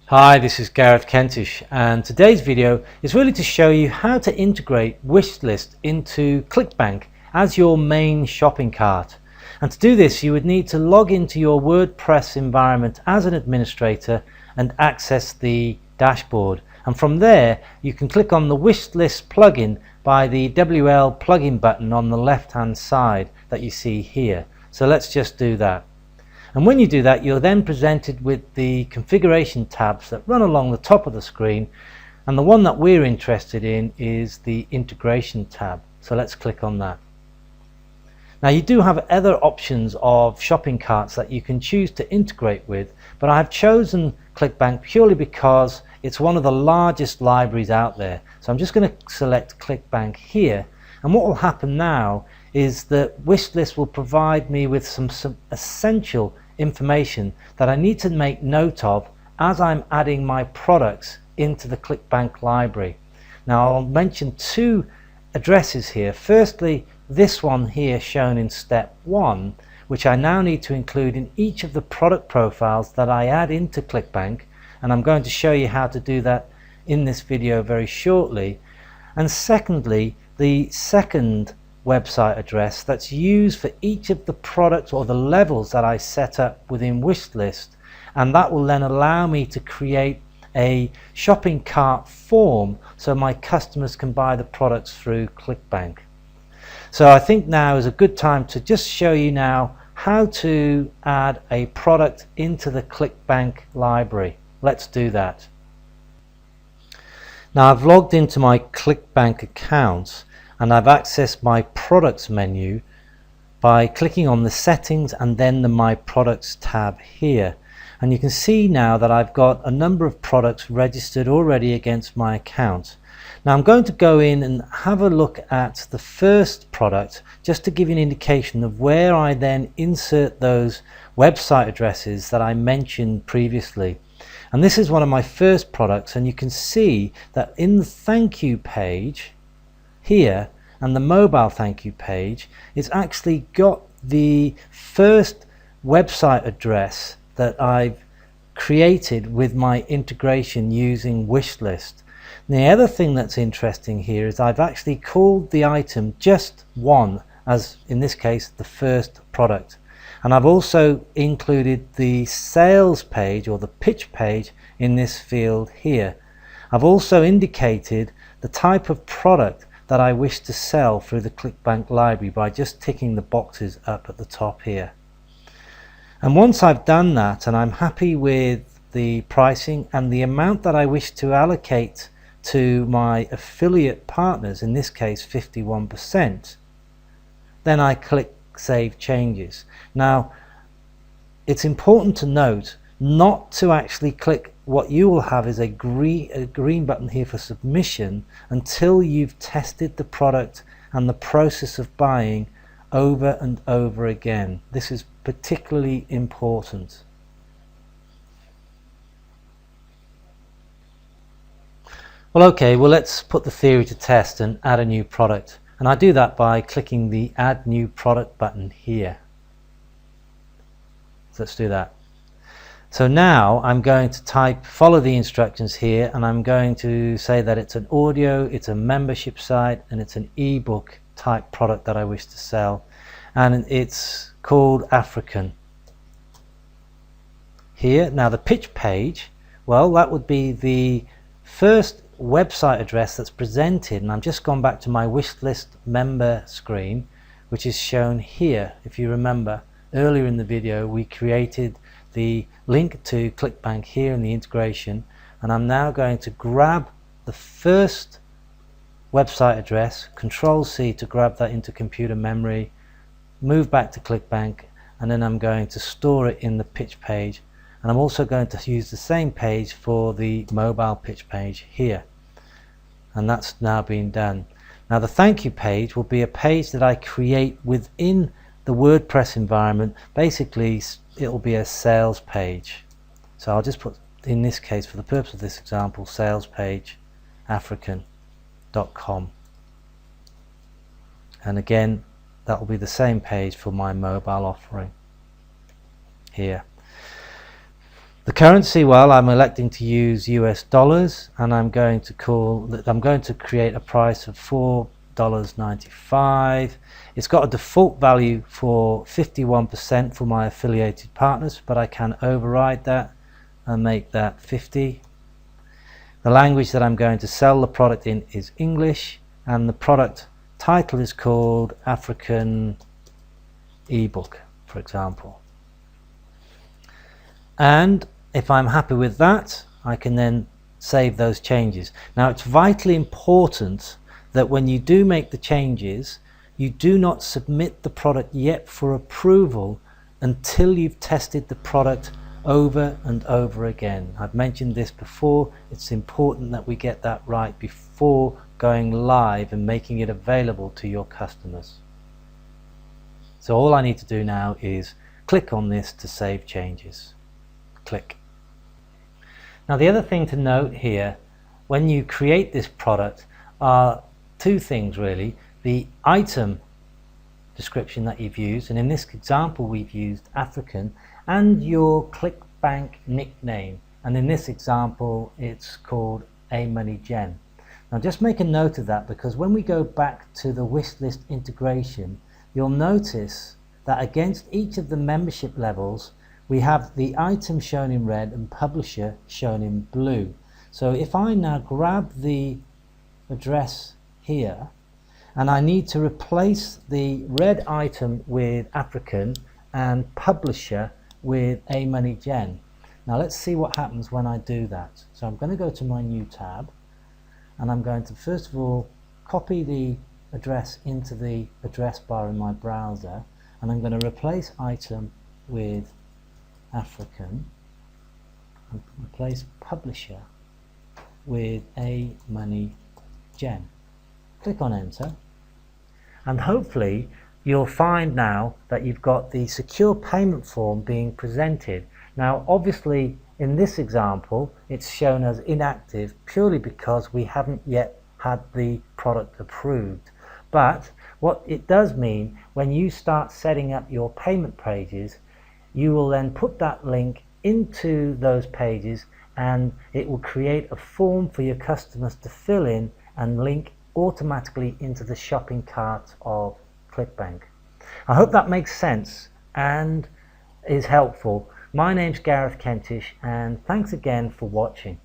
Hi, this is Gareth Kentish, and today's video is really to show you how to integrate Wishlist into ClickBank as your main shopping cart. And to do this, you would need to log into your WordPress environment as an administrator and access the dashboard. And from there, you can click on the Wishlist plugin by the WL plugin button on the left-hand side that you see here. So let's just do that. And when you do that, you're then presented with the configuration tabs that run along the top of the screen, and the one that we're interested in is the integration tab. So let's click on that. Now you do have other options of shopping carts that you can choose to integrate with, but I've chosen ClickBank purely because it's one of the largest libraries out there. So I'm just going to select ClickBank here, and what will happen now is that Wishlist will provide me with some essential information that I need to make note of as I'm adding my products into the ClickBank library. Now I'll mention two addresses here. Firstly, this one here shown in step 1, which I now need to include in each of the product profiles that I add into ClickBank, and I'm going to show you how to do that in this video very shortly. And secondly, the second website address that's used for each of the products or the levels that I set up within Wishlist, and that will then allow me to create a shopping cart form so my customers can buy the products through ClickBank. So I think now is a good time to just show you now how to add a product into the ClickBank library. Let's do that. Now I've logged into my ClickBank account and I've accessed my products menu by clicking on the settings and then the my products tab here, and you can see now that I've got a number of products registered already against my account. Now I'm going to go in and have a look at the first product just to give you an indication of where I then insert those website addresses that I mentioned previously. And this is one of my first products, and you can see that in the thank you page here and the mobile thank you page, it's actually got the first website address that I've created with my integration using Wishlist. And the other thing that's interesting here is I've actually called the item just one, as in this case the first product, and I've also included the sales page or the pitch page in this field here. I've also indicated the type of product that I wish to sell through the ClickBank library by just ticking the boxes up at the top here. And once I've done that and I'm happy with the pricing and the amount that I wish to allocate to my affiliate partners, in this case 51%, then I click Save Changes. Now it's important to note not to actually click. What you will have is a green button here for submission until you've tested the product and the process of buying over and over again. This is particularly important. Well, let's put the theory to test and add a new product, and I do that by clicking the Add New Product button here. So let's do that. So now I'm going to follow the instructions here, and I'm going to say that it's an audio, it's a membership site, and it's an ebook type product that I wish to sell, and it's called African here. Now the pitch page, well, that would be the first website address that's presented, and I'm just gone back to my Wishlist member screen, which is shown here. If you remember earlier in the video, we created the link to ClickBank here in the integration, and I'm now going to grab the first website address, Control C to grab that into computer memory, move back to ClickBank, and then I'm going to store it in the pitch page, and I'm also going to use the same page for the mobile pitch page here, and that's now been done. Now the thank you page will be a page that I create within the WordPress environment. Basically it will be a sales page, so I'll just put, in this case for the purpose of this example, sales page african.com, and again that will be the same page for my mobile offering here. The currency, well, I'm electing to use US dollars, and I'm going to create a price of $4.95. It's got a default value for 51% for my affiliated partners, but I can override that and make that 50. The language that I'm going to sell the product in is English, and the product title is called African ebook, for example. And if I'm happy with that, I can then save those changes. Now, it's vitally important that when you do make the changes, you do not submit the product yet for approval until you've tested the product over and over again. I've mentioned this before. It's important that we get that right before going live and making it available to your customers. So all I need to do now is click on this to save changes. Click. Now, the other thing to note here, when you create this product, are two things really. The item description that you've used, and in this example we've used African, and your ClickBank nickname, and in this example it's called A-Money-Gen. Now just make a note of that, because when we go back to the wishlist integration, you'll notice that against each of the membership levels we have the item shown in red and publisher shown in blue. So if I now grab the address here, and I need to replace the red item with African and publisher with A-Money-Gen. Now let's see what happens when I do that. So I'm going to go to my new tab, and I'm going to first of all copy the address into the address bar in my browser, and I'm going to replace item with African and replace publisher with A-Money-Gen. Click on enter, and hopefully you'll find now that you've got the secure payment form being presented. Now obviously in this example it's shown as inactive purely because we haven't yet had the product approved. But what it does mean, when you start setting up your payment pages, you will then put that link into those pages, and it will create a form for your customers to fill in and link automatically into the shopping cart of ClickBank. I hope that makes sense and is helpful. My name's Gareth Kentish, and thanks again for watching.